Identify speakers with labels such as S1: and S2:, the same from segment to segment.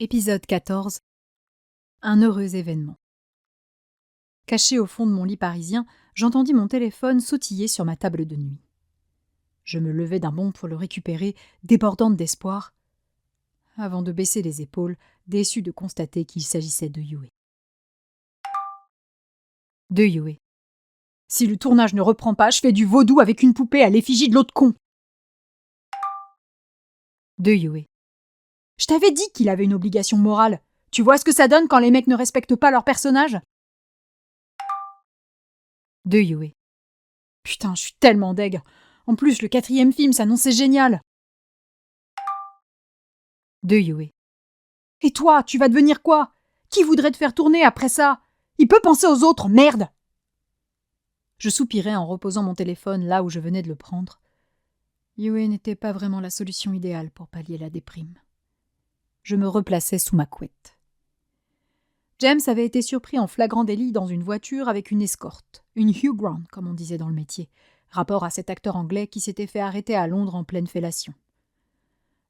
S1: Épisode 14. Un heureux événement. Caché au fond de mon lit parisien, j'entendis mon téléphone sautiller sur ma table de nuit. Je me levai d'un bond pour le récupérer, débordante d'espoir, avant de baisser les épaules, déçu de constater qu'il s'agissait de Yue. De Yue. Si le tournage ne reprend pas, je fais du vaudou avec une poupée à l'effigie de l'autre con. De Yue. Je t'avais dit qu'il avait une obligation morale. Tu vois ce que ça donne quand les mecs ne respectent pas leur personnage? De Yue. Putain, je suis tellement deg. En plus, le 4e film s'annonçait génial. De Yue. Et toi, tu vas devenir quoi? Qui voudrait te faire tourner après ça? Il peut penser aux autres, merde! Je soupirai en reposant mon téléphone là où je venais de le prendre. Yue n'était pas vraiment la solution idéale pour pallier la déprime. Je me replaçai sous ma couette. James avait été surpris en flagrant délit dans une voiture avec une escorte, une Hugh Grant, comme on disait dans le métier, rapport à cet acteur anglais qui s'était fait arrêter à Londres en pleine fellation.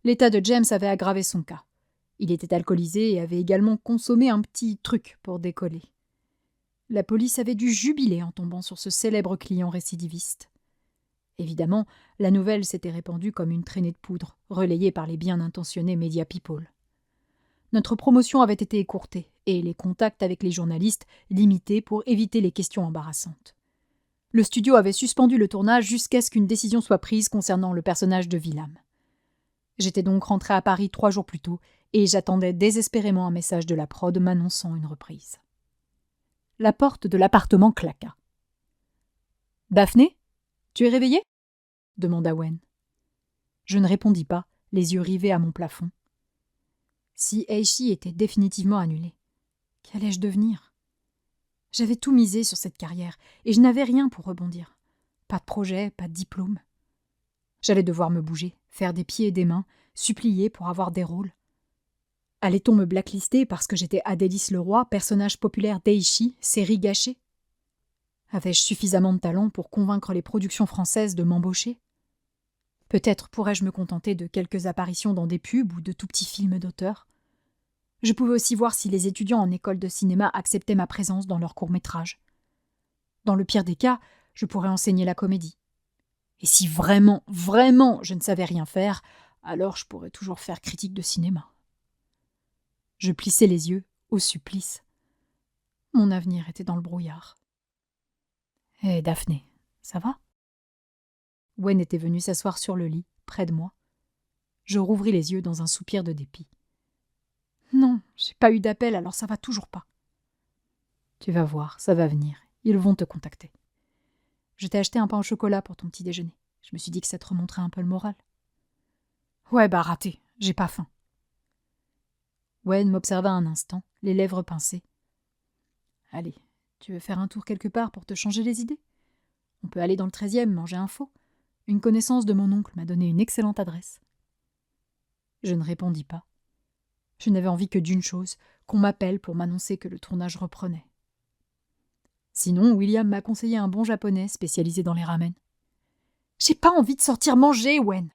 S1: L'état de James avait aggravé son cas. Il était alcoolisé et avait également consommé un petit truc pour décoller. La police avait dû jubiler en tombant sur ce célèbre client récidiviste. Évidemment, la nouvelle s'était répandue comme une traînée de poudre, relayée par les bien intentionnés média people. Notre promotion avait été écourtée et les contacts avec les journalistes limités pour éviter les questions embarrassantes. Le studio avait suspendu le tournage jusqu'à ce qu'une décision soit prise concernant le personnage de Willam. J'étais donc rentré à Paris 3 jours plus tôt et j'attendais désespérément un message de la prod m'annonçant une reprise. La porte de l'appartement claqua. « Daphné, tu es réveillée ?» demanda Wen. Je ne répondis pas, les yeux rivés à mon plafond. Si Eishi était définitivement annulé, qu'allais-je devenir? J'avais tout misé sur cette carrière et je n'avais rien pour rebondir. Pas de projet, pas de diplôme. J'allais devoir me bouger, faire des pieds et des mains, supplier pour avoir des rôles. Allait-on me blacklister parce que j'étais Adélis Leroy, personnage populaire d'Eishi, série gâchée? Avais-je suffisamment de talent pour convaincre les productions françaises de m'embaucher? Peut-être pourrais-je me contenter de quelques apparitions dans des pubs ou de tout petits films d'auteur. Je pouvais aussi voir si les étudiants en école de cinéma acceptaient ma présence dans leurs courts-métrages. Dans le pire des cas, je pourrais enseigner la comédie. Et si vraiment, vraiment, je ne savais rien faire, alors je pourrais toujours faire critique de cinéma. Je plissai les yeux, au supplice. Mon avenir était dans le brouillard. « Hé, Daphné, ça va ?» Wen était venu s'asseoir sur le lit, près de moi. Je rouvris les yeux dans un soupir de dépit. « Non, j'ai pas eu d'appel, alors ça va toujours pas. »« Tu vas voir, ça va venir. Ils vont te contacter. Je t'ai acheté un pain au chocolat pour ton petit déjeuner. Je me suis dit que ça te remonterait un peu le moral. »« Ouais, bah raté, j'ai pas faim. » Wen m'observa un instant, les lèvres pincées. « Allez, tu veux faire un tour quelque part pour te changer les idées? On peut aller dans le 13e manger un faux. Une connaissance de mon oncle m'a donné une excellente adresse. » Je ne répondis pas. Je n'avais envie que d'une chose, qu'on m'appelle pour m'annoncer que le tournage reprenait. Sinon, William m'a conseillé un bon japonais spécialisé dans les ramen. « J'ai pas envie de sortir manger, Wen !»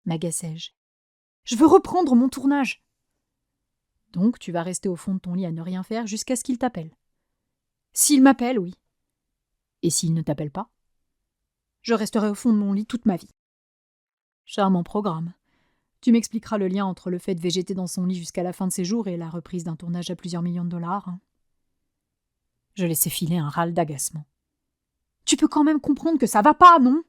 S1: m'agaçai-je. « Je veux reprendre mon tournage. » « Donc tu vas rester au fond de ton lit à ne rien faire jusqu'à ce qu'il t'appelle. »« S'il m'appelle, oui. »« Et s'il ne t'appelle pas ? » ?»« Je resterai au fond de mon lit toute ma vie. » Charmant programme. Tu m'expliqueras le lien entre le fait de végéter dans son lit jusqu'à la fin de ses jours et la reprise d'un tournage à plusieurs millions de dollars. Hein. Je laissai filer un râle d'agacement. « Tu peux quand même comprendre que ça va pas, non ?»«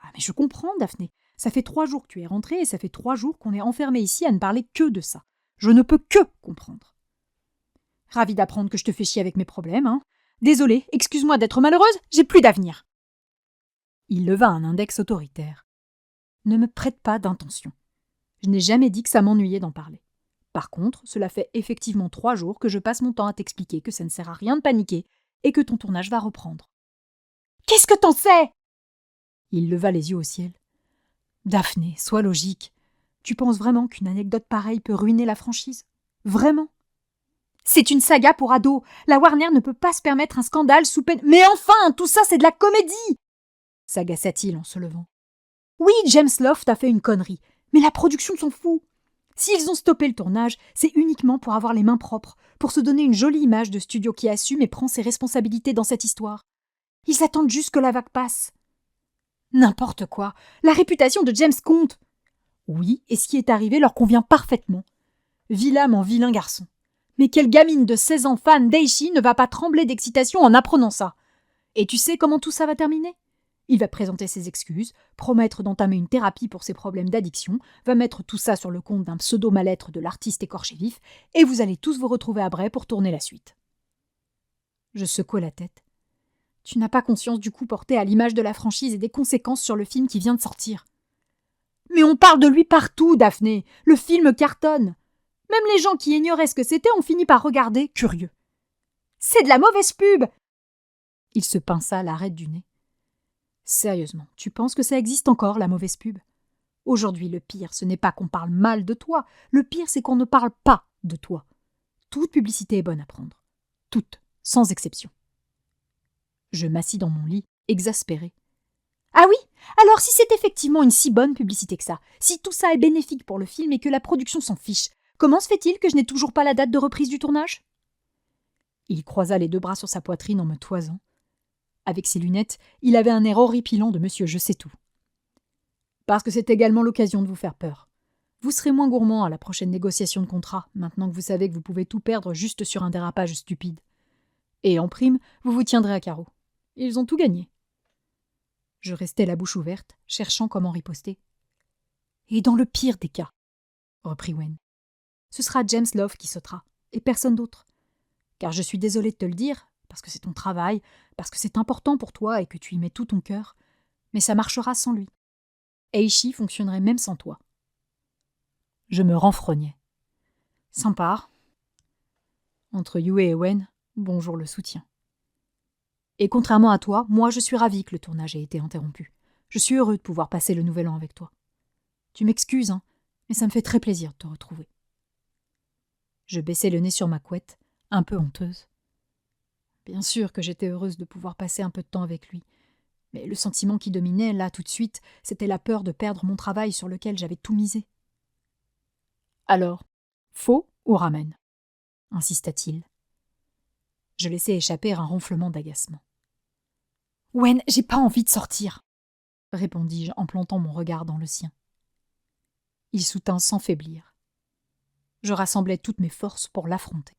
S1: Ah, mais je comprends, Daphné. Ça fait 3 jours que tu es rentrée et ça fait 3 jours qu'on est enfermé ici à ne parler que de ça. Je ne peux que comprendre. Ravie d'apprendre que je te fais chier avec mes problèmes, hein. Désolée, excuse-moi d'être malheureuse, j'ai plus d'avenir. » Il leva un index autoritaire. Ne me prête pas d'intention. Je n'ai jamais dit que ça m'ennuyait d'en parler. Par contre, cela fait effectivement 3 jours que je passe mon temps à t'expliquer que ça ne sert à rien de paniquer et que ton tournage va reprendre. « Qu'est-ce que t'en sais ?» Il leva les yeux au ciel. « Daphné, sois logique. Tu penses vraiment qu'une anecdote pareille peut ruiner la franchise? Vraiment? C'est une saga pour ados. La Warner ne peut pas se permettre un scandale sous peine... Mais enfin, tout ça, c'est de la comédie !» s'agaça-t-il en se levant. « Oui, James Loft a fait une connerie, mais la production s'en fout. S'ils ont stoppé le tournage, c'est uniquement pour avoir les mains propres, pour se donner une jolie image de studio qui assume et prend ses responsabilités dans cette histoire. Ils attendent juste que la vague passe. N'importe quoi. La réputation de James compte. Oui, et ce qui est arrivé leur convient parfaitement. Vilain en vilain garçon. Mais quelle gamine de 16 ans fan d'Eishi ne va pas trembler d'excitation en apprenant ça? Et tu sais comment tout ça va terminer? Il va présenter ses excuses, promettre d'entamer une thérapie pour ses problèmes d'addiction, va mettre tout ça sur le compte d'un pseudo-mal-être de l'artiste écorché vif, et vous allez tous vous retrouver à Bray pour tourner la suite. Je secouai la tête. Tu n'as pas conscience du coup porté à l'image de la franchise et des conséquences sur le film qui vient de sortir. Mais on parle de lui partout, Daphné. Le film cartonne. Même les gens qui ignoraient ce que c'était ont fini par regarder, curieux. C'est de la mauvaise pub. Il se pinça l'arête du nez. Sérieusement, tu penses que ça existe encore, la mauvaise pub? Aujourd'hui, le pire, ce n'est pas qu'on parle mal de toi. Le pire, c'est qu'on ne parle pas de toi. Toute publicité est bonne à prendre. Toute, sans exception. Je m'assis dans mon lit, exaspéré. Ah oui? Alors si c'est effectivement une si bonne publicité que ça, si tout ça est bénéfique pour le film et que la production s'en fiche, comment se fait-il que je n'ai toujours pas la date de reprise du tournage? Il croisa les deux bras sur sa poitrine en me toisant. Avec ses lunettes, il avait un air horripilant de monsieur je sais tout. Parce que c'est également l'occasion de vous faire peur. Vous serez moins gourmand à la prochaine négociation de contrat, maintenant que vous savez que vous pouvez tout perdre juste sur un dérapage stupide. Et en prime, vous vous tiendrez à carreau. Ils ont tout gagné. Je restai la bouche ouverte, cherchant comment riposter. Et dans le pire des cas, reprit Wen, ce sera James Love qui sautera, et personne d'autre. Car je suis désolée de te le dire, parce que c'est ton travail, parce que c'est important pour toi et que tu y mets tout ton cœur, mais ça marchera sans lui. Eishi fonctionnerait même sans toi. Je me renfrognais. Sympa. Entre Yue et Wen, bonjour le soutien. Et contrairement à toi, moi je suis ravie que le tournage ait été interrompu. Je suis heureux de pouvoir passer le nouvel an avec toi. Tu m'excuses, hein, mais ça me fait très plaisir de te retrouver. Je baissai le nez sur ma couette, un peu honteuse. Bien sûr que j'étais heureuse de pouvoir passer un peu de temps avec lui, mais le sentiment qui dominait, là, tout de suite, c'était la peur de perdre mon travail sur lequel j'avais tout misé. Alors, faux ou ramen? Insista-t-il. Je laissai échapper un ronflement d'agacement. Wen, j'ai pas envie de sortir, répondis-je en plantant mon regard dans le sien. Il soutint sans faiblir. Je rassemblai toutes mes forces pour l'affronter.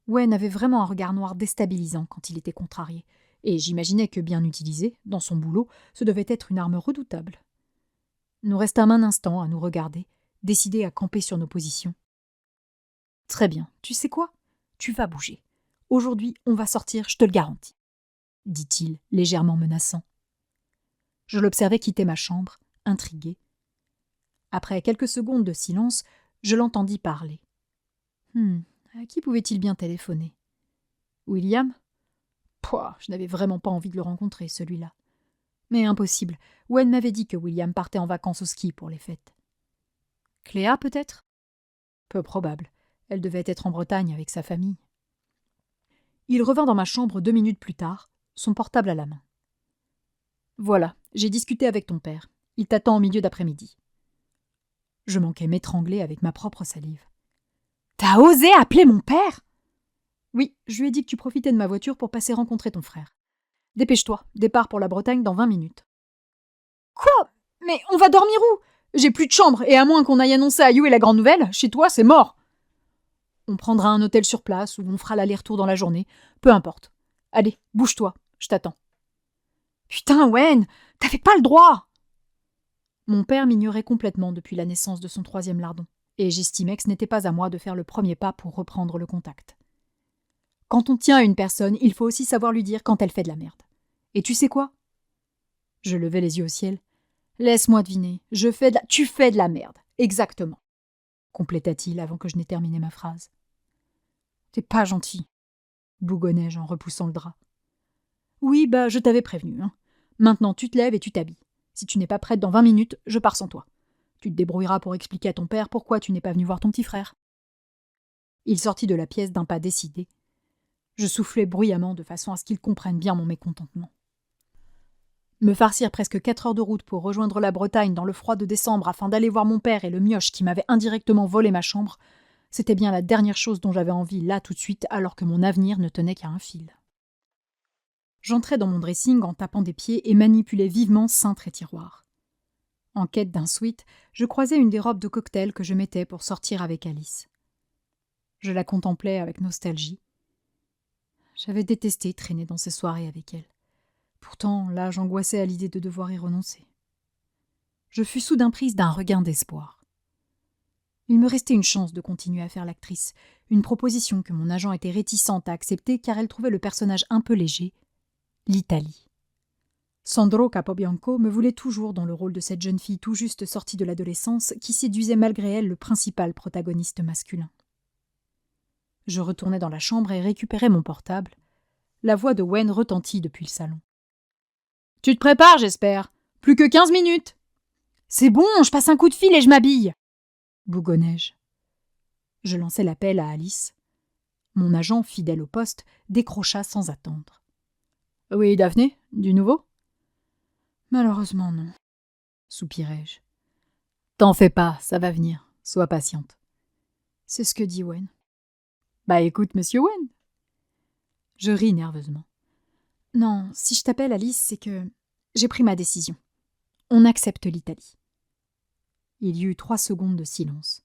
S1: Wen avait vraiment un regard noir déstabilisant quand il était contrarié, et j'imaginais que, bien utilisé, dans son boulot, ce devait être une arme redoutable. Nous restâmes un instant à nous regarder, décidés à camper sur nos positions. « Très bien, tu sais quoi? Tu vas bouger. Aujourd'hui, on va sortir, je te le garantis, » dit-il, légèrement menaçant. Je l'observais quitter ma chambre, intrigué. Après quelques secondes de silence, je l'entendis parler. À qui pouvait-il bien téléphoner? William? Pouah, je n'avais vraiment pas envie de le rencontrer, celui-là. Mais impossible, Wen m'avait dit que William partait en vacances au ski pour les fêtes. Cléa, peut-être? Peu probable. Elle devait être en Bretagne avec sa famille. Il revint dans ma chambre 2 minutes plus tard, son portable à la main. Voilà, j'ai discuté avec ton père. Il t'attend au milieu d'après-midi. Je manquais m'étrangler avec ma propre salive. T'as osé appeler mon père? Oui, je lui ai dit que tu profitais de ma voiture pour passer rencontrer ton frère. Dépêche-toi, départ pour la Bretagne dans 20 minutes. Quoi? Mais on va dormir où? J'ai plus de chambre, et à moins qu'on aille annoncer à Yue la grande nouvelle, chez toi, c'est mort. On prendra un hôtel sur place, ou on fera l'aller-retour dans la journée. Peu importe. Allez, bouge-toi, je t'attends. Putain, Wen, t'avais pas le droit! Mon père m'ignorait complètement depuis la naissance de son 3e lardon, et j'estimais que ce n'était pas à moi de faire le premier pas pour reprendre le contact. Quand on tient à une personne, il faut aussi savoir lui dire quand elle fait de la merde. Et tu sais quoi? Je levai les yeux au ciel. Laisse-moi deviner, tu fais de la merde, exactement, compléta-t-il avant que je n'aie terminé ma phrase. T'es pas gentil, bougonnai-je en repoussant le drap. Oui, je t'avais prévenu, hein. Maintenant, tu te lèves et tu t'habilles. Si tu n'es pas prête dans 20 minutes, je pars sans toi. Tu te débrouilleras pour expliquer à ton père pourquoi tu n'es pas venu voir ton petit frère. Il sortit de la pièce d'un pas décidé. Je soufflai bruyamment de façon à ce qu'il comprenne bien mon mécontentement. Me farcir presque 4 heures de route pour rejoindre la Bretagne dans le froid de décembre afin d'aller voir mon père et le mioche qui m'avait indirectement volé ma chambre, c'était bien la dernière chose dont j'avais envie là tout de suite alors que mon avenir ne tenait qu'à un fil. J'entrais dans mon dressing en tapant des pieds et manipulais vivement cintre et tiroir. En quête d'un sweat, je croisais une des robes de cocktail que je mettais pour sortir avec Alice. Je la contemplais avec nostalgie. J'avais détesté traîner dans ces soirées avec elle. Pourtant, là, j'angoissais à l'idée de devoir y renoncer. Je fus soudain prise d'un regain d'espoir. Il me restait une chance de continuer à faire l'actrice, une proposition que mon agent était réticente à accepter car elle trouvait le personnage un peu léger, l'Italie. Sandro Capobianco me voulait toujours dans le rôle de cette jeune fille tout juste sortie de l'adolescence qui séduisait malgré elle le principal protagoniste masculin. Je retournai dans la chambre et récupérai mon portable. La voix de Wen retentit depuis le salon. « Tu te prépares, j'espère. Plus que 15 minutes. »« C'est bon, je passe un coup de fil et je m'habille. » bougonnai-je. Je lançai l'appel à Alice. Mon agent, fidèle au poste, décrocha sans attendre. « Oui, Daphné, du nouveau ?»« Malheureusement, non. » soupirai-je. « T'en fais pas, ça va venir. Sois patiente. » C'est ce que dit Wen. « Bah écoute, monsieur Wen. » Je ris nerveusement. « Non, si je t'appelle Alice, c'est que j'ai pris ma décision. On accepte l'Italie. » Il y eut 3 secondes de silence.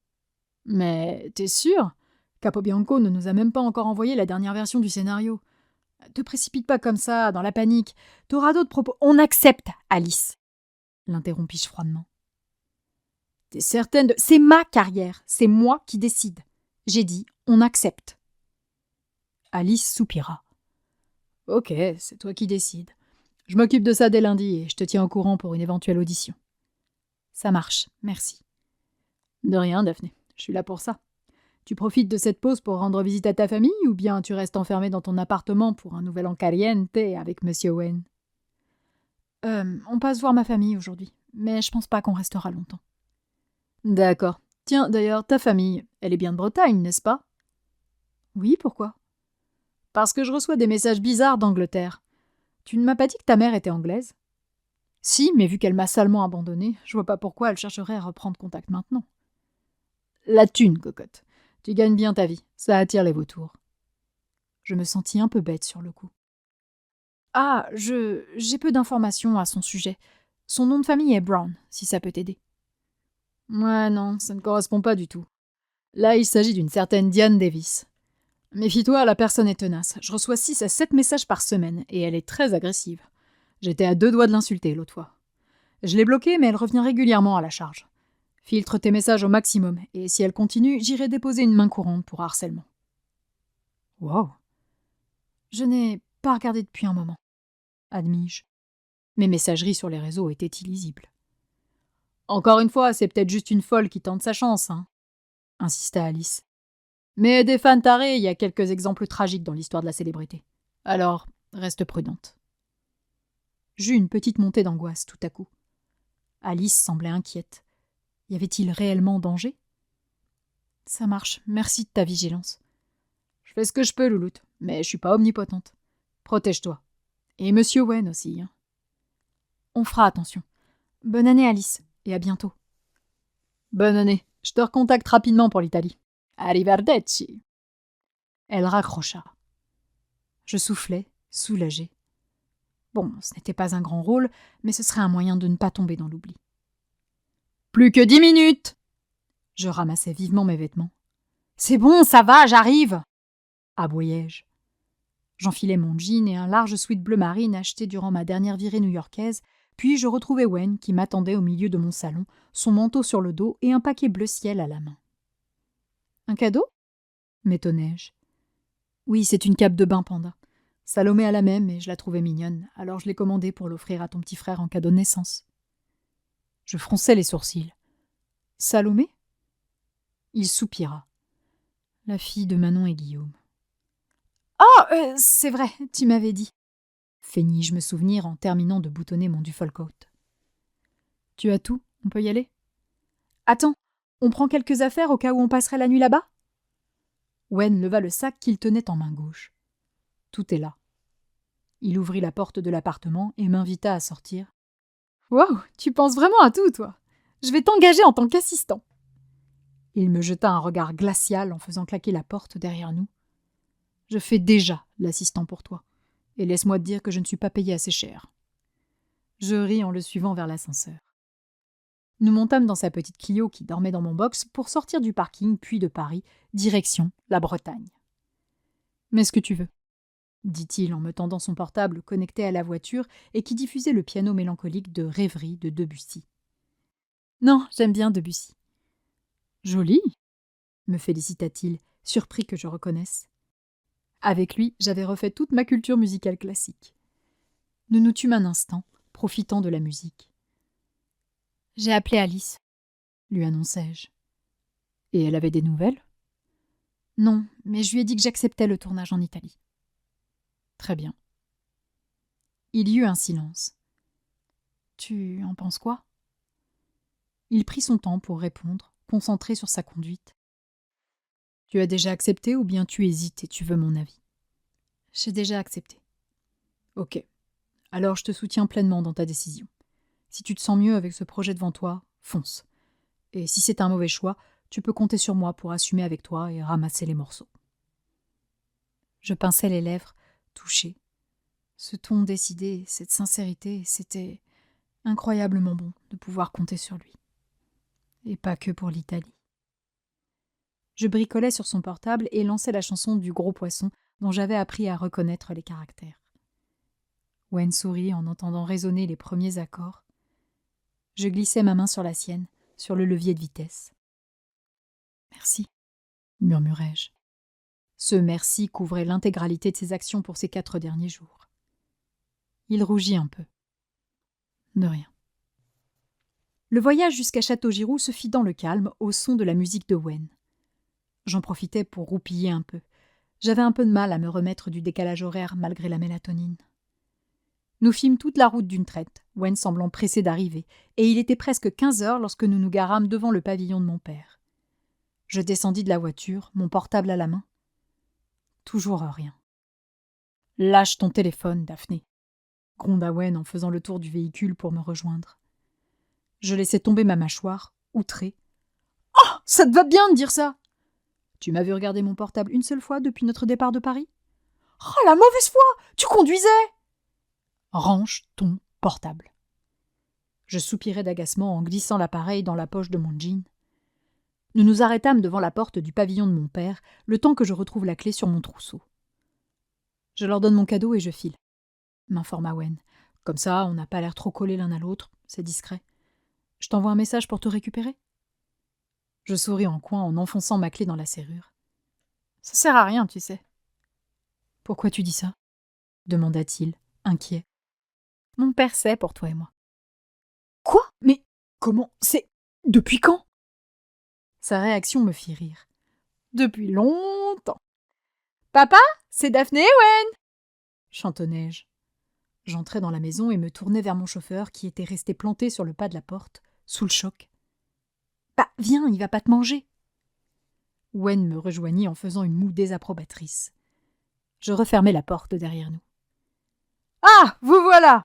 S1: « Mais t'es sûr ? Capobianco ne nous a même pas encore envoyé la dernière version du scénario. Te précipite pas comme ça, dans la panique. T'auras d'autres propos. »« On accepte, Alice !» l'interrompis-je froidement. « T'es certaine de... »« C'est ma carrière, c'est moi qui décide. J'ai dit, on accepte. » Alice soupira. « Ok, c'est toi qui décides. Je m'occupe de ça dès lundi et je te tiens au courant pour une éventuelle audition. » Ça marche, merci. De rien, Daphné, je suis là pour ça. Tu profites de cette pause pour rendre visite à ta famille ou bien tu restes enfermée dans ton appartement pour un nouvel en caliente avec Monsieur Wen? On passe voir ma famille aujourd'hui, mais je pense pas qu'on restera longtemps. D'accord. Tiens, d'ailleurs, ta famille, elle est bien de Bretagne, n'est-ce pas? Oui, pourquoi? Parce que je reçois des messages bizarres d'Angleterre. Tu ne m'as pas dit que ta mère était anglaise? Si, mais vu qu'elle m'a salement abandonnée, je vois pas pourquoi elle chercherait à reprendre contact maintenant. La thune, cocotte. Tu gagnes bien ta vie, ça attire les vautours. Je me sentis un peu bête sur le coup. Ah, j'ai peu d'informations à son sujet. Son nom de famille est Brown, si ça peut t'aider. Ouais, non, ça ne correspond pas du tout. Là, il s'agit d'une certaine Diane Davis. Méfie-toi, la personne est tenace. Je reçois 6 à 7 messages par semaine, et elle est très agressive. J'étais à 2 doigts de l'insulter l'autre fois. Je l'ai bloquée, mais elle revient régulièrement à la charge. Filtre tes messages au maximum, et si elle continue, j'irai déposer une main courante pour harcèlement. Wow. Je n'ai pas regardé depuis un moment, admis-je. Mes messageries sur les réseaux étaient illisibles. Encore une fois, c'est peut-être juste une folle qui tente sa chance, hein, insista Alice. Mais des fans tarés, il y a quelques exemples tragiques dans l'histoire de la célébrité. Alors, reste prudente. J'eus une petite montée d'angoisse tout à coup. Alice semblait inquiète. Y avait-il réellement danger? Ça marche, merci de ta vigilance. Je fais ce que je peux, louloute, mais je suis pas omnipotente. Protège-toi. Et Monsieur Wen aussi. Hein. On fera attention. Bonne année, Alice, et à bientôt. Bonne année. Je te recontacte rapidement pour l'Italie. Arrivederci. Elle raccrocha. Je soufflais, soulagée. Bon, ce n'était pas un grand rôle, mais ce serait un moyen de ne pas tomber dans l'oubli. Plus que 10 minutes! Je ramassai vivement mes vêtements. C'est bon, ça va, j'arrive! Aboyai-je. J'enfilai mon jean et un large sweat bleu marine acheté durant ma dernière virée new-yorkaise, puis je retrouvai Wen qui m'attendait au milieu de mon salon, son manteau sur le dos et un paquet bleu ciel à la main. Un cadeau? M'étonnai-je. Oui, c'est une cape de bain panda. Salomé a la même et je la trouvais mignonne, alors je l'ai commandée pour l'offrir à ton petit frère en cadeau de naissance. Je fronçai les sourcils. Salomé? Il soupira. La fille de Manon et Guillaume. Oh, c'est vrai, tu m'avais dit. Feignis-je me souvenir en terminant de boutonner mon duffel coat. Tu as tout, on peut y aller? Attends, on prend quelques affaires au cas où on passerait la nuit là-bas? Wen leva le sac qu'il tenait en main gauche. Tout est là. Il ouvrit la porte de l'appartement et m'invita à sortir. « Waouh, tu penses vraiment à tout, toi. Je vais t'engager en tant qu'assistant. » Il me jeta un regard glacial en faisant claquer la porte derrière nous. « Je fais déjà l'assistant pour toi, et laisse-moi te dire que je ne suis pas payé assez cher. » Je ris en le suivant vers l'ascenseur. Nous montâmes dans sa petite Clio qui dormait dans mon box pour sortir du parking puis de Paris, direction la Bretagne. « Mais ce que tu veux, » dit-il en me tendant son portable connecté à la voiture et qui diffusait le piano mélancolique de Rêverie de Debussy. « Non, j'aime bien Debussy. »« Joli !» me félicita-t-il, surpris que je reconnaisse. Avec lui, j'avais refait toute ma culture musicale classique. Nous nous tûmes un instant, profitant de la musique. « J'ai appelé Alice, » lui annonçai-je. « Et elle avait des nouvelles ?»« Non, mais je lui ai dit que j'acceptais le tournage en Italie. » « Très bien. » Il y eut un silence. « Tu en penses quoi ?» Il prit son temps pour répondre, concentré sur sa conduite. « Tu as déjà accepté ou bien tu hésites et tu veux mon avis ?»« J'ai déjà accepté. »« Ok. Alors je te soutiens pleinement dans ta décision. Si tu te sens mieux avec ce projet devant toi, fonce. Et si c'est un mauvais choix, tu peux compter sur moi pour assumer avec toi et ramasser les morceaux. » Je pinçais les lèvres, touchée. Ce ton décidé, cette sincérité, c'était incroyablement bon de pouvoir compter sur lui. Et pas que pour l'Italie. Je bricolais sur son portable et lançais la chanson du Gros Poisson dont j'avais appris à reconnaître les caractères. Wen sourit en entendant résonner les premiers accords. Je glissai ma main sur la sienne, sur le levier de vitesse. « Merci, » murmurai-je. Ce merci couvrait l'intégralité de ses actions pour ces 4 derniers jours. Il rougit un peu. De rien. Le voyage jusqu'à Châteaugiroux se fit dans le calme, au son de la musique de Wen. J'en profitais pour roupiller un peu. J'avais un peu de mal à me remettre du décalage horaire malgré la mélatonine. Nous fîmes toute la route d'une traite, Wen semblant pressé d'arriver, et il était presque 15 heures lorsque nous nous garâmes devant le pavillon de mon père. Je descendis de la voiture, mon portable à la main. Toujours rien. « Lâche ton téléphone, Daphné !» gronda Wen en faisant le tour du véhicule pour me rejoindre. Je laissai tomber ma mâchoire, outrée. « Oh, ça te va bien de dire ça ! Tu m'as vu regarder mon portable une seule fois depuis notre départ de Paris ? Oh, la mauvaise foi ! Tu conduisais !» « Range ton portable. » Je soupirai d'agacement en glissant l'appareil dans la poche de mon jean. Nous nous arrêtâmes devant la porte du pavillon de mon père, le temps que je retrouve la clé sur mon trousseau. « Je leur donne mon cadeau et je file, » m'informa Wen. « Comme ça, on n'a pas l'air trop collés l'un à l'autre, c'est discret. Je t'envoie un message pour te récupérer ?» Je souris en coin en enfonçant ma clé dans la serrure. « Ça sert à rien, tu sais. »« Pourquoi tu dis ça ?» demanda-t-il, inquiet. « Mon père sait pour toi et moi. »« Quoi ? Mais comment ? C'est... Depuis quand ?» Sa réaction me fit rire. « Depuis longtemps. »« Papa, c'est Daphné et Wen !» chantonnai-je. J'entrai dans la maison et me tournai vers mon chauffeur qui était resté planté sur le pas de la porte, sous le choc. « Bah, viens, il va pas te manger !» Wen me rejoignit en faisant une moue désapprobatrice. Je refermai la porte derrière nous. « Ah, vous voilà !»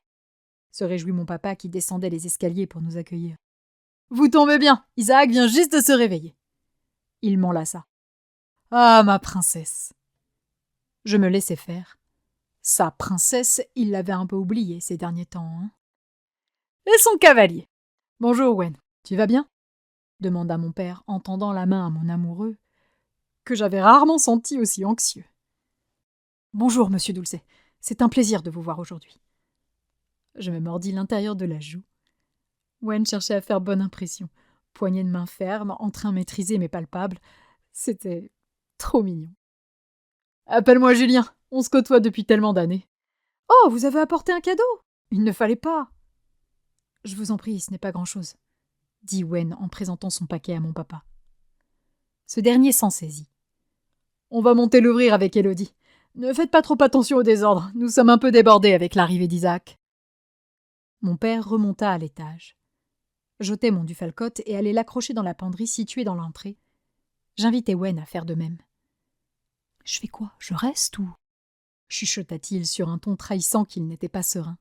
S1: se réjouit mon papa qui descendait les escaliers pour nous accueillir. « Vous tombez bien, Isaac vient juste de se réveiller. » Il m'enlaça. « Ah, ma princesse !» Je me laissai faire. Sa princesse, il l'avait un peu oubliée ces derniers temps. Hein. Et son cavalier. « Bonjour, Wen. Tu vas bien ?» demanda mon père en tendant la main à mon amoureux, que j'avais rarement senti aussi anxieux. « Bonjour, monsieur Dulcet. C'est un plaisir de vous voir aujourd'hui. » Je me mordis l'intérieur de la joue. Wen cherchait à faire bonne impression. Poignée de main ferme, en train maîtrisé mais palpable. C'était trop mignon. « Appelle-moi Julien. On se côtoie depuis tellement d'années. »« Oh, vous avez apporté un cadeau ? Il ne fallait pas. »« Je vous en prie, ce n'est pas grand-chose, » dit Wen en présentant son paquet à mon papa. Ce dernier s'en saisit. « On va monter l'ouvrir avec Élodie. Ne faites pas trop attention au désordre. Nous sommes un peu débordés avec l'arrivée d'Isaac. » Mon père remonta à l'étage. J'ôtai mon dufalcote et allai l'accrocher dans la penderie située dans l'entrée. J'invitai Wen à faire de même. « Je fais quoi ? Je reste ou » chuchota-t-il sur un ton trahissant qu'il n'était pas serein.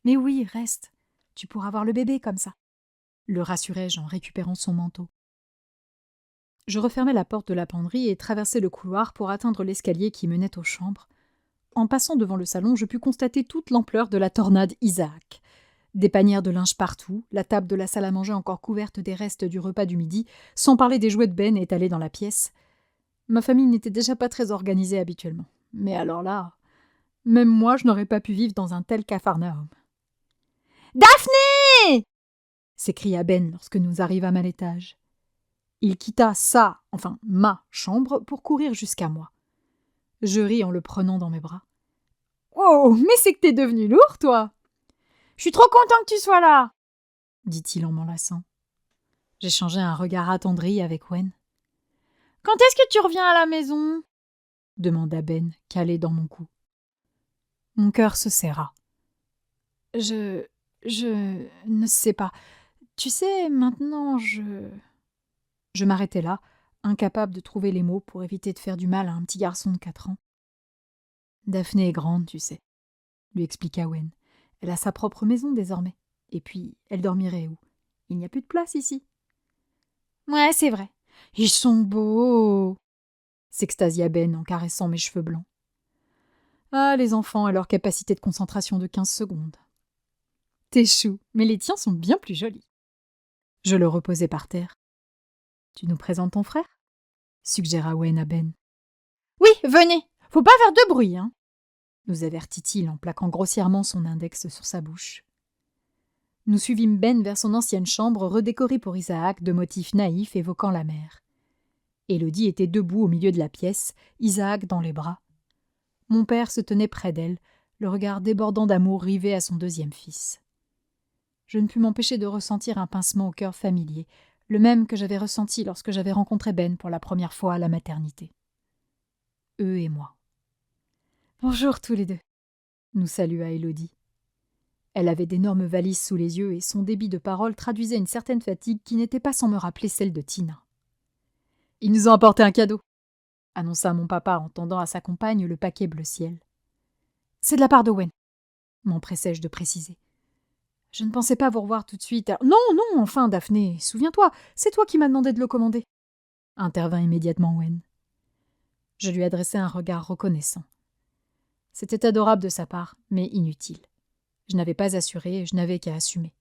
S1: Mais oui, reste. Tu pourras voir le bébé comme ça, le rassurai-je en récupérant son manteau. Je refermai la porte de la penderie et traversai le couloir pour atteindre l'escalier qui menait aux chambres. En passant devant le salon, je pus constater toute l'ampleur de la tornade Isaac. Des panières de linge partout, la table de la salle à manger encore couverte des restes du repas du midi, sans parler des jouets de Ben étalés dans la pièce. Ma famille n'était déjà pas très organisée habituellement. Mais alors là, même moi, je n'aurais pas pu vivre dans un tel capharnaüm. « Daphné !» s'écria Ben lorsque nous arrivâmes à l'étage. Il quitta ma chambre pour courir jusqu'à moi. Je ris en le prenant dans mes bras. « Oh, mais c'est que t'es devenu lourd, toi !»« Je suis trop content que tu sois là !» dit-il en m'enlaçant. J'échangeai un regard attendri avec Wen. « Quand est-ce que tu reviens à la maison ?» demanda Ben, calé dans mon cou. Mon cœur se serra. Je ne sais pas. Tu sais, maintenant, Je m'arrêtai là, incapable de trouver les mots pour éviter de faire du mal à un petit garçon de 4 ans. Daphné est grande, tu sais, lui expliqua Wen. Elle a sa propre maison désormais. Et puis, elle dormirait où? Il n'y a plus de place ici. Ouais, c'est vrai. Ils sont beaux, s'extasia Ben en caressant mes cheveux blancs. Ah, les enfants et leur capacité de concentration de 15 secondes. T'es chou, mais les tiens sont bien plus jolis. Je le reposai par terre. Tu nous présentes ton frère? Suggéra Wen à Ben. Oui, venez, faut pas faire de bruit, hein, nous avertit-il en plaquant grossièrement son index sur sa bouche. Nous suivîmes Ben vers son ancienne chambre redécorée pour Isaac de motifs naïfs évoquant la mer. Élodie était debout au milieu de la pièce, Isaac dans les bras. Mon père se tenait près d'elle, le regard débordant d'amour rivé à son deuxième fils. Je ne pus m'empêcher de ressentir un pincement au cœur familier, le même que j'avais ressenti lorsque j'avais rencontré Ben pour la première fois à la maternité. Eux et moi. « Bonjour tous les deux », nous salua Élodie. Elle avait d'énormes valises sous les yeux et son débit de parole traduisait une certaine fatigue qui n'était pas sans me rappeler celle de Tina. « Ils nous ont apporté un cadeau », annonça mon papa en tendant à sa compagne le paquet bleu ciel. « C'est de la part d'Owen », m'empressai-je de préciser. « Je ne pensais pas vous revoir tout de suite. Non, enfin, Daphné, souviens-toi, c'est toi qui m'as demandé de le commander. » intervint immédiatement Owen. Je lui adressai un regard reconnaissant. C'était adorable de sa part, mais inutile. Je n'avais pas assuré, je n'avais qu'à assumer.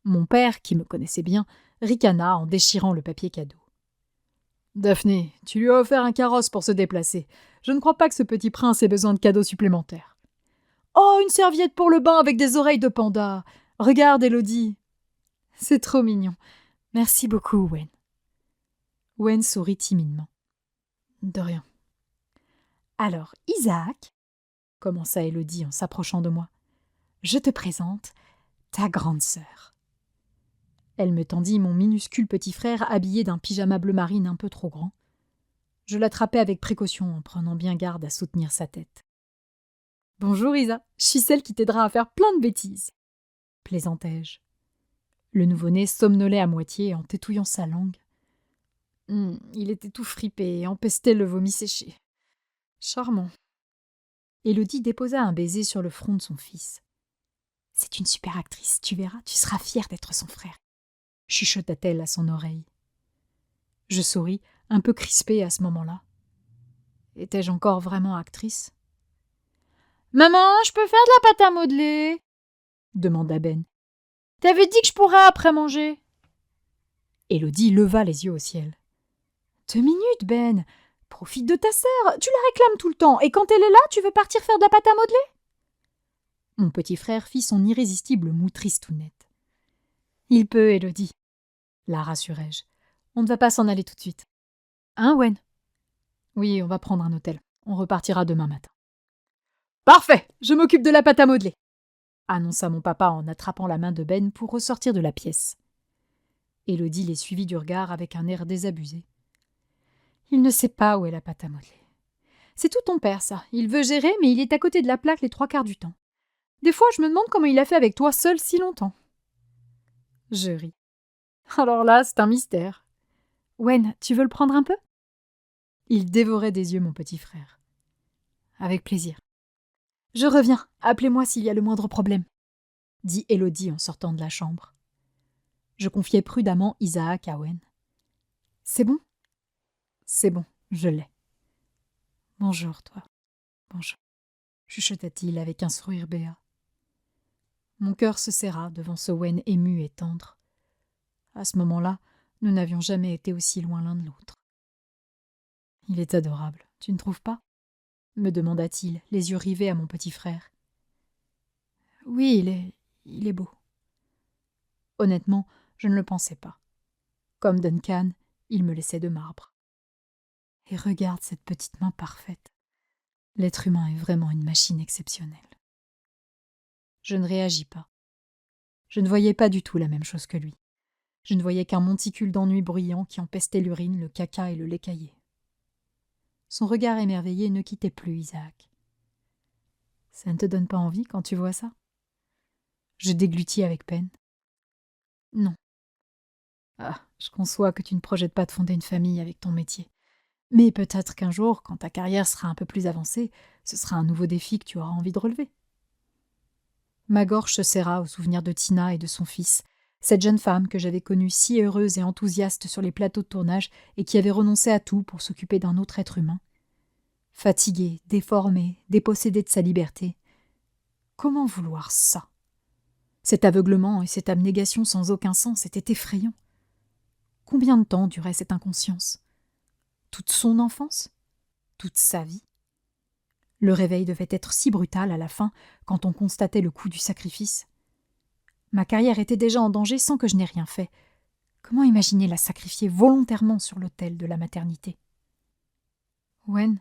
S1: Mon père, qui me connaissait bien, ricana en déchirant le papier cadeau. « Daphné, tu lui as offert un carrosse pour se déplacer. Je ne crois pas que ce petit prince ait besoin de cadeaux supplémentaires. »« Oh, une serviette pour le bain avec des oreilles de panda. Regarde, Élodie. »« C'est trop mignon. Merci beaucoup, Wen. » Wen sourit timidement. « De rien. »« Alors, Isaac, » commença Élodie en s'approchant de moi, « je te présente ta grande sœur. » Elle me tendit mon minuscule petit frère habillé d'un pyjama bleu marine un peu trop grand. Je l'attrapai avec précaution en prenant bien garde à soutenir sa tête. « Bonjour Isa, je suis celle qui t'aidera à faire plein de bêtises, » plaisantai-je. Le nouveau-né somnolait à moitié en tétouillant sa langue. Il était tout fripé et empestait le vomi séché. Charmant. Élodie déposa un baiser sur le front de son fils. « C'est une super actrice, tu verras, tu seras fier d'être son frère, » chuchota-t-elle à son oreille. Je souris, un peu crispée à ce moment-là. Étais-je encore vraiment actrice? « Maman, je peux faire de la pâte à modeler ?» demanda Ben. « T'avais dit que je pourrais après manger. » Élodie leva les yeux au ciel. « 2 minutes, Ben. Profite de ta sœur. Tu la réclames tout le temps. Et quand elle est là, tu veux partir faire de la pâte à modeler ?» Mon petit frère fit son irrésistible moue tristounette. « Il peut, Élodie, » la rassurai-je. « On ne va pas s'en aller tout de suite. »« Hein, Wen ?»« Oui, on va prendre un hôtel. On repartira demain matin. »« Parfait, je m'occupe de la pâte à modeler !» annonça mon papa en attrapant la main de Ben pour ressortir de la pièce. Élodie les suivit du regard avec un air désabusé. « Il ne sait pas où est la pâte à modeler. C'est tout ton père, ça. Il veut gérer, mais il est à côté de la plaque les 3/4 du temps. Des fois, je me demande comment il a fait avec toi seul si longtemps. » Je ris. Alors là, c'est un mystère. « Wen, tu veux le prendre un peu ?» Il dévorait des yeux mon petit frère. « avec plaisir. Je reviens, appelez-moi s'il y a le moindre problème, dit Élodie en sortant de la chambre. Je confiai prudemment Isaac à Wen. C'est bon? C'est bon, je l'ai. Bonjour, toi. Bonjour, chuchota-t-il avec un sourire béat. Mon cœur se serra devant ce Wen ému et tendre. À ce moment-là, nous n'avions jamais été aussi loin l'un de l'autre. Il est adorable, tu ne trouves pas? Me demanda-t-il, les yeux rivés à mon petit frère. Oui, il est beau. Honnêtement, je ne le pensais pas. Comme Duncan, il me laissait de marbre. Et regarde cette petite main parfaite. L'être humain est vraiment une machine exceptionnelle. Je ne réagis pas. Je ne voyais pas du tout la même chose que lui. Je ne voyais qu'un monticule d'ennui bruyant qui empestait l'urine, le caca et le lait caillé. Son regard émerveillé ne quittait plus Isaac. Ça ne te donne pas envie quand tu vois ça? Je déglutis avec peine. Non. Ah, je conçois que tu ne projettes pas de fonder une famille avec ton métier. Mais peut-être qu'un jour, quand ta carrière sera un peu plus avancée, ce sera un nouveau défi que tu auras envie de relever. Ma gorge se serra au souvenir de Tina et de son fils, cette jeune femme que j'avais connue si heureuse et enthousiaste sur les plateaux de tournage et qui avait renoncé à tout pour s'occuper d'un autre être humain. Fatiguée, déformée, dépossédée de sa liberté. Comment vouloir ça? Cet aveuglement et cette abnégation sans aucun sens était effrayant. Combien de temps durait cette inconscience? Toute son enfance? Toute sa vie? Le réveil devait être si brutal à la fin, quand on constatait le coût du sacrifice. Ma carrière était déjà en danger sans que je n'ai rien fait. Comment imaginer la sacrifier volontairement sur l'autel de la maternité? Wen?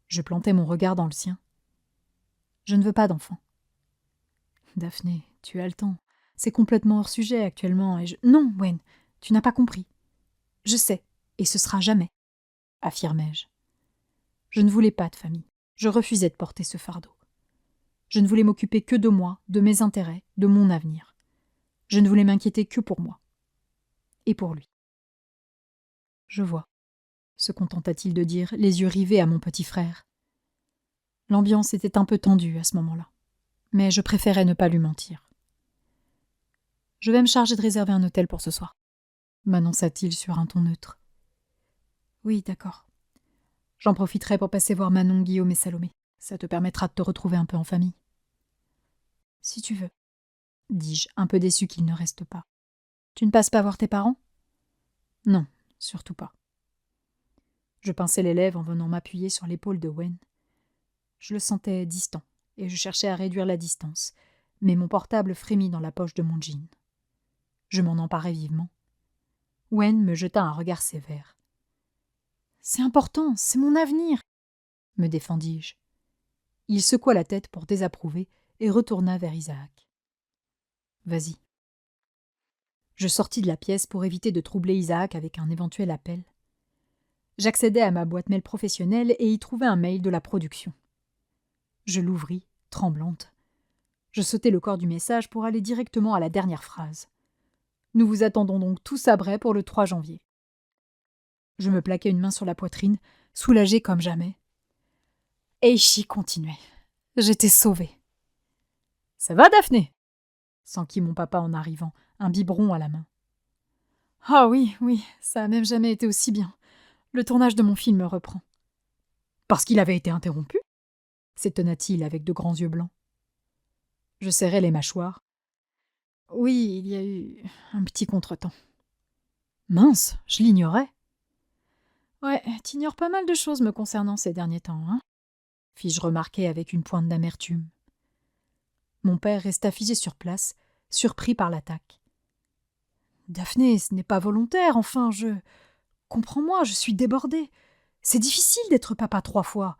S1: Je plantai mon regard dans le sien. Je ne veux pas d'enfant. Daphné, tu as le temps. C'est complètement hors sujet actuellement et je... Non, Wen, tu n'as pas compris. Je sais, et ce sera jamais, affirmai-je. Je ne voulais pas de famille. Je refusais de porter ce fardeau. Je ne voulais m'occuper que de moi, de mes intérêts, de mon avenir. Je ne voulais m'inquiéter que pour moi. Et pour lui. Je vois, se contenta-t-il de dire, les yeux rivés à mon petit frère. L'ambiance était un peu tendue à ce moment-là, mais je préférais ne pas lui mentir. Je vais me charger de réserver un hôtel pour ce soir, m'annonça-t-il sur un ton neutre. Oui, d'accord. J'en profiterai pour passer voir Manon, Guillaume et Salomé. Ça te permettra de te retrouver un peu en famille. Si tu veux, dis-je, un peu déçu qu'il ne reste pas. Tu ne passes pas voir tes parents? Non, surtout pas. Je pinçai les lèvres en venant m'appuyer sur l'épaule de Wen. Je le sentais distant, et je cherchais à réduire la distance, mais mon portable frémit dans la poche de mon jean. Je m'en emparai vivement. Wen me jeta un regard sévère. « C'est important, c'est mon avenir !» me défendis-je. Il secoua la tête pour désapprouver et retourna vers Isaac. « Vas-y. » Je sortis de la pièce pour éviter de troubler Isaac avec un éventuel appel. J'accédai à ma boîte mail professionnelle et y trouvai un mail de la production. Je l'ouvris, tremblante. Je sautai le corps du message pour aller directement à la dernière phrase. Nous vous attendons donc tous à Bray pour le 3 janvier. Je me plaquai une main sur la poitrine, soulagée comme jamais. Eishi continuait. J'étais sauvée. « Ça va, Daphné ?» s'enquit mon papa en arrivant, un biberon à la main. « Ah oui, ça a même jamais été aussi bien. Le tournage de mon film reprend. »« Parce qu'il avait été interrompu ?» s'étonna-t-il avec de grands yeux blancs. Je serrai les mâchoires. « Oui, il y a eu un petit contretemps. »« Mince, je l'ignorais. »« Ouais, t'ignores pas mal de choses me concernant ces derniers temps, hein ?» fis-je remarquer avec une pointe d'amertume. Mon père resta figé sur place, surpris par l'attaque. « Daphné, ce n'est pas volontaire, enfin, Comprends-moi, je suis débordée. C'est difficile d'être papa 3 fois.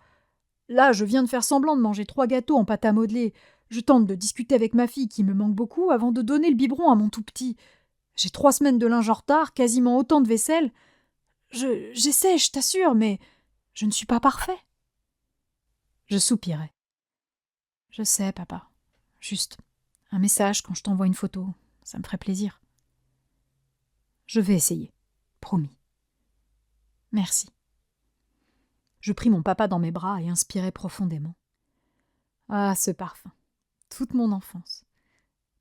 S1: Là, je viens de faire semblant de manger 3 gâteaux en pâte à modeler. Je tente de discuter avec ma fille qui me manque beaucoup avant de donner le biberon à mon tout petit. J'ai 3 semaines de linge en retard, quasiment autant de vaisselle. J'essaie, je t'assure, mais je ne suis pas parfait. » Je soupirai. « Je sais, papa. Juste un message quand je t'envoie une photo. Ça me ferait plaisir. » « Je vais essayer. Promis. » « Merci. » Je pris mon papa dans mes bras et inspirai profondément. Ah, ce parfum. Toute mon enfance.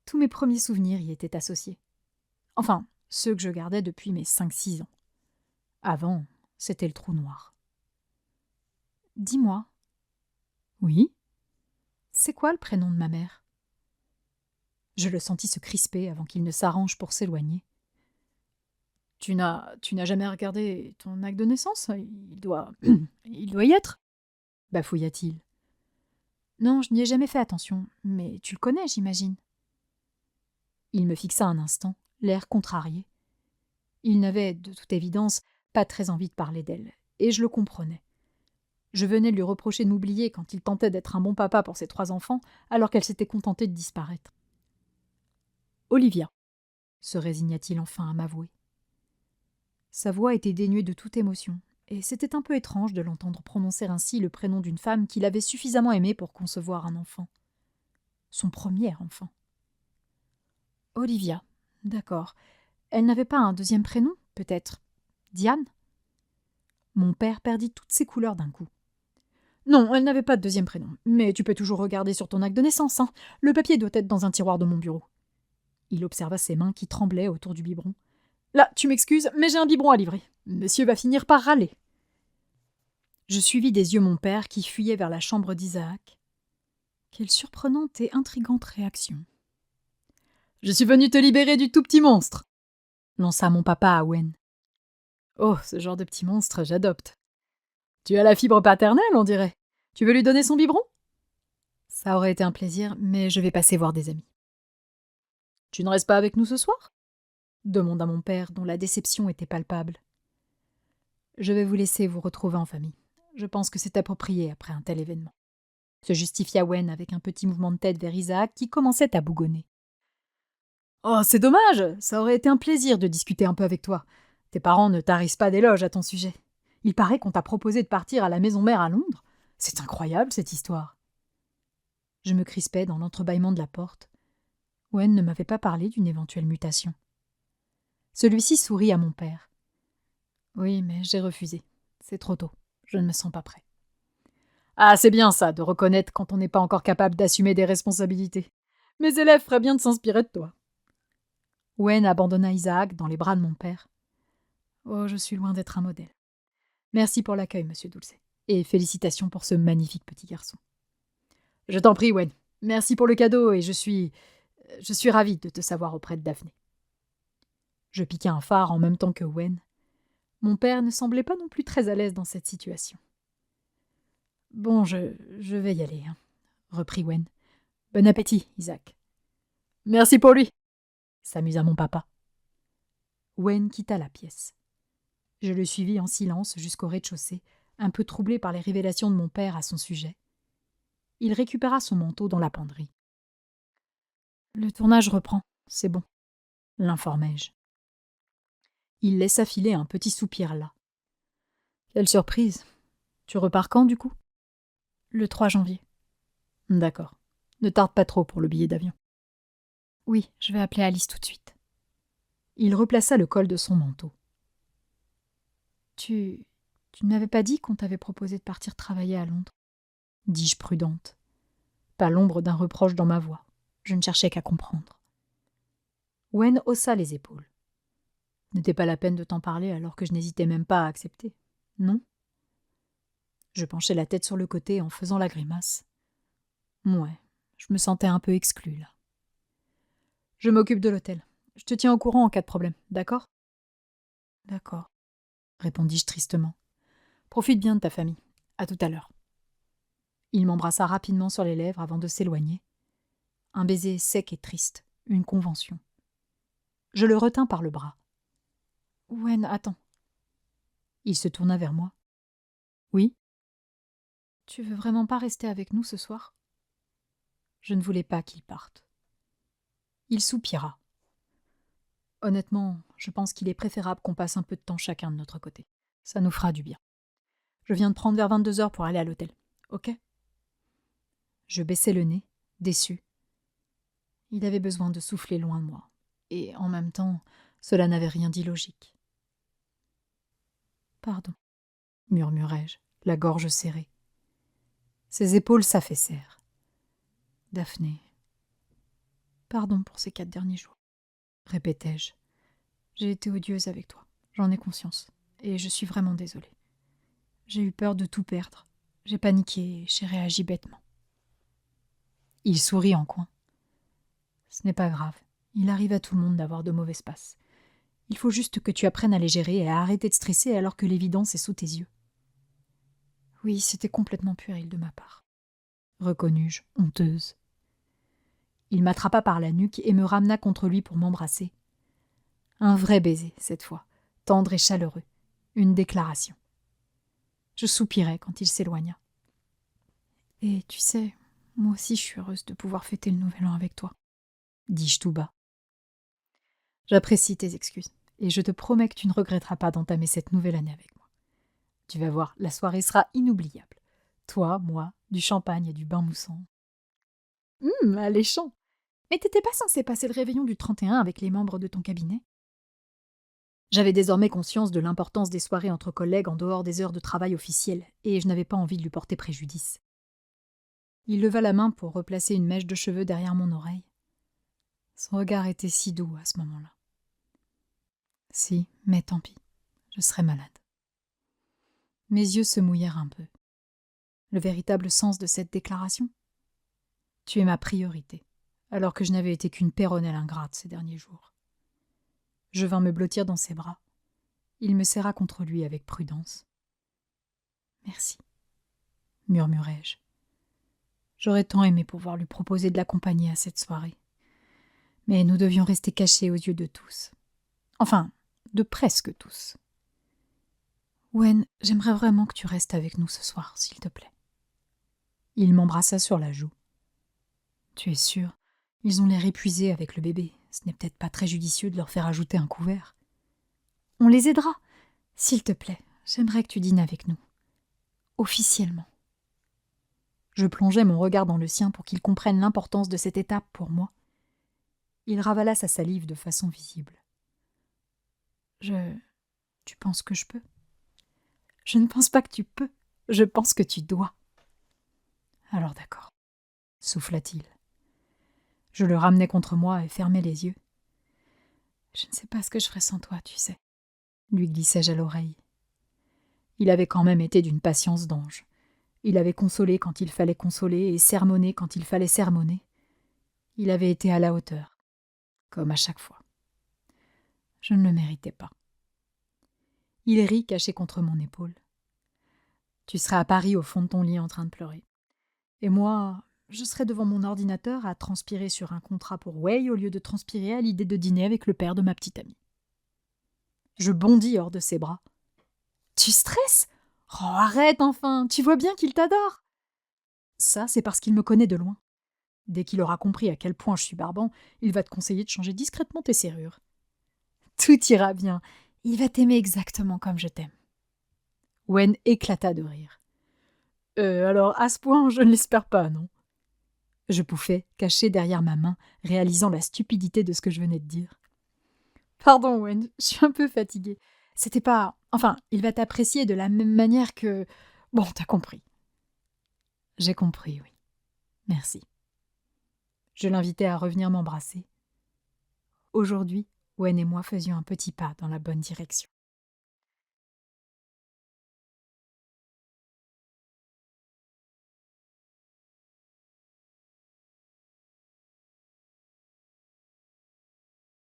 S1: Tous mes premiers souvenirs y étaient associés. Enfin, ceux que je gardais depuis mes 5-6 ans. Avant, c'était le trou noir. Dis-moi. Oui? C'est quoi le prénom de ma mère? Je le sentis se crisper avant qu'il ne s'arrange pour s'éloigner. Tu n'as jamais regardé ton acte de naissance? Il doit y être, bafouilla-t-il. Non, je n'y ai jamais fait attention, mais tu le connais, j'imagine. Il me fixa un instant, l'air contrarié. Il n'avait, de toute évidence, pas très envie de parler d'elle, et je le comprenais. Je venais de lui reprocher de m'oublier quand il tentait d'être un bon papa pour ses 3 enfants, alors qu'elle s'était contentée de disparaître. Olivia, se résigna-t-il enfin à m'avouer. Sa voix était dénuée de toute émotion, et c'était un peu étrange de l'entendre prononcer ainsi le prénom d'une femme qu'il avait suffisamment aimée pour concevoir un enfant. Son premier enfant. Olivia, d'accord. Elle n'avait pas un deuxième prénom, peut-être? Diane? Mon père perdit toutes ses couleurs d'un coup. Non, elle n'avait pas de deuxième prénom, mais tu peux toujours regarder sur ton acte de naissance, hein. Le papier doit être dans un tiroir de mon bureau. Il observa ses mains qui tremblaient autour du biberon. Là, tu m'excuses, mais j'ai un biberon à livrer. Monsieur va finir par râler. Je suivis des yeux mon père qui fuyait vers la chambre d'Isaac. Quelle surprenante et intrigante réaction. Je suis venu te libérer du tout petit monstre, lança mon papa à Wen. Oh, ce genre de petit monstre, j'adopte. Tu as la fibre paternelle, on dirait. Tu veux lui donner son biberon? Ça aurait été un plaisir, mais je vais passer voir des amis. Tu ne restes pas avec nous ce soir? Demanda mon père, dont la déception était palpable. Je vais vous laisser vous retrouver en famille. Je pense que c'est approprié après un tel événement. Se justifia Wen avec un petit mouvement de tête vers Isaac qui commençait à bougonner. Oh, c'est dommage! Ça aurait été un plaisir de discuter un peu avec toi. Tes parents ne tarissent pas d'éloges à ton sujet. Il paraît qu'on t'a proposé de partir à la maison mère à Londres. C'est incroyable, cette histoire. Je me crispais dans l'entrebâillement de la porte. Wen ne m'avait pas parlé d'une éventuelle mutation. Celui-ci sourit à mon père. Oui, mais j'ai refusé. C'est trop tôt. Je ne me sens pas prêt. Ah, c'est bien ça, de reconnaître quand on n'est pas encore capable d'assumer des responsabilités. Mes élèves feraient bien de s'inspirer de toi. Wen abandonna Isaac dans les bras de mon père. Oh, je suis loin d'être un modèle. Merci pour l'accueil, monsieur Dulce, et félicitations pour ce magnifique petit garçon. Je t'en prie, Wen. Merci pour le cadeau, et je suis ravie de te savoir auprès de Daphné. Je piquai un phare en même temps que Wen. Mon père ne semblait pas non plus très à l'aise dans cette situation. Bon, je vais y aller, hein, reprit Wen. Bon appétit, Isaac. Merci pour lui, s'amusa mon papa. Wen quitta la pièce. Je le suivis en silence jusqu'au rez-de-chaussée, un peu troublé par les révélations de mon père à son sujet. Il récupéra son manteau dans la penderie. Le tournage reprend, c'est bon, l'informai-je. Il laissa filer un petit soupir là. Quelle surprise. Tu repars quand, du coup? Le 3 janvier. D'accord. Ne tarde pas trop pour le billet d'avion. Oui, je vais appeler Alice tout de suite. Il replaça le col de son manteau. Tu ne m'avais pas dit qu'on t'avait proposé de partir travailler à Londres? Dis-je prudente. Pas l'ombre d'un reproche dans ma voix. Je ne cherchais qu'à comprendre. Wen haussa les épaules. N'était pas la peine de t'en parler alors que je n'hésitais même pas à accepter, non? Je penchai la tête sur le côté en faisant la grimace. Ouais, je me sentais un peu exclue là. Je m'occupe de l'hôtel. Je te tiens au courant en cas de problème, d'accord? D'accord, répondis-je tristement. Profite bien de ta famille. À tout à l'heure. Il m'embrassa rapidement sur les lèvres avant de s'éloigner. Un baiser sec et triste, une convention. Je le retins par le bras. Wen, attends. Il se tourna vers moi. Oui? Tu veux vraiment pas rester avec nous ce soir? Je ne voulais pas qu'il parte. Il soupira. Honnêtement, je pense qu'il est préférable qu'on passe un peu de temps chacun de notre côté. Ça nous fera du bien. Je viens de prendre vers 22h pour aller à l'hôtel. Ok? Je baissai le nez, déçu. Il avait besoin de souffler loin de moi. Et en même temps, cela n'avait rien d'illogique. Pardon, murmurai-je, la gorge serrée. Ses épaules s'affaissèrent. Daphné. Pardon pour ces 4 derniers jours, répétai-je. J'ai été odieuse avec toi, j'en ai conscience, et je suis vraiment désolée. J'ai eu peur de tout perdre. J'ai paniqué et j'ai réagi bêtement. Il sourit en coin. Ce n'est pas grave. Il arrive à tout le monde d'avoir de mauvaises passes. Il faut juste que tu apprennes à les gérer et à arrêter de stresser alors que l'évidence est sous tes yeux. Oui, c'était complètement puéril de ma part, reconnus-je, honteuse. Il m'attrapa par la nuque et me ramena contre lui pour m'embrasser. Un vrai baiser, cette fois, tendre et chaleureux, une déclaration. Je soupirai quand il s'éloigna. Et tu sais, moi aussi je suis heureuse de pouvoir fêter le nouvel an avec toi, dis-je tout bas. J'apprécie tes excuses, et je te promets que tu ne regretteras pas d'entamer cette nouvelle année avec moi. Tu vas voir, la soirée sera inoubliable. Toi, moi, du champagne et du bain moussant. Alléchant. Mais t'étais pas censé passer le réveillon du 31 avec les membres de ton cabinet? J'avais désormais conscience de l'importance des soirées entre collègues en dehors des heures de travail officielles, et je n'avais pas envie de lui porter préjudice. Il leva la main pour replacer une mèche de cheveux derrière mon oreille. Son regard était si doux à ce moment-là. Si, mais tant pis, je serais malade. Mes yeux se mouillèrent un peu. Le véritable sens de cette déclaration? Tu es ma priorité, alors que je n'avais été qu'une péronnelle ingrate ces derniers jours. Je vins me blottir dans ses bras. Il me serra contre lui avec prudence. Merci, murmurai-je. J'aurais tant aimé pouvoir lui proposer de l'accompagner à cette soirée. Mais nous devions rester cachés aux yeux de tous. Enfin, de presque tous. Wen, j'aimerais vraiment que tu restes avec nous ce soir, s'il te plaît. Il m'embrassa sur la joue. Tu es sûr? Ils ont l'air épuisés avec le bébé. Ce n'est peut-être pas très judicieux de leur faire ajouter un couvert. On les aidera. S'il te plaît, j'aimerais que tu dînes avec nous. Officiellement. Je plongeai mon regard dans le sien pour qu'il comprenne l'importance de cette étape pour moi. Il ravala sa salive de façon visible. Tu penses que je peux? Je ne pense pas que tu peux. Je pense que tu dois. Alors d'accord, souffla-t-il. Je le ramenai contre moi et fermai les yeux. Je ne sais pas ce que je ferais sans toi, tu sais, lui glissai-je à l'oreille. Il avait quand même été d'une patience d'ange. Il avait consolé quand il fallait consoler et sermonné quand il fallait sermonner. Il avait été à la hauteur, comme à chaque fois. Je ne le méritais pas. Il rit caché contre mon épaule. Tu seras à Paris au fond de ton lit en train de pleurer. Et moi, je serai devant mon ordinateur à transpirer sur un contrat pour Way au lieu de transpirer à l'idée de dîner avec le père de ma petite amie. Je bondis hors de ses bras. Tu stresses? Oh, arrête enfin, tu vois bien qu'il t'adore. Ça, c'est parce qu'il me connaît de loin. Dès qu'il aura compris à quel point je suis barbant, il va te conseiller de changer discrètement tes serrures. Tout ira bien. Il va t'aimer exactement comme je t'aime. Wen éclata de rire. Alors, à ce point, je ne l'espère pas, non? Je pouffai, caché derrière ma main, réalisant la stupidité de ce que je venais de dire. Pardon, Wen, je suis un peu fatiguée. C'était pas... Enfin, il va t'apprécier de la même manière que... Bon, t'as compris. J'ai compris, oui. Merci. Je l'invitai à revenir m'embrasser. Aujourd'hui, Wen et moi faisions un petit pas dans la bonne direction.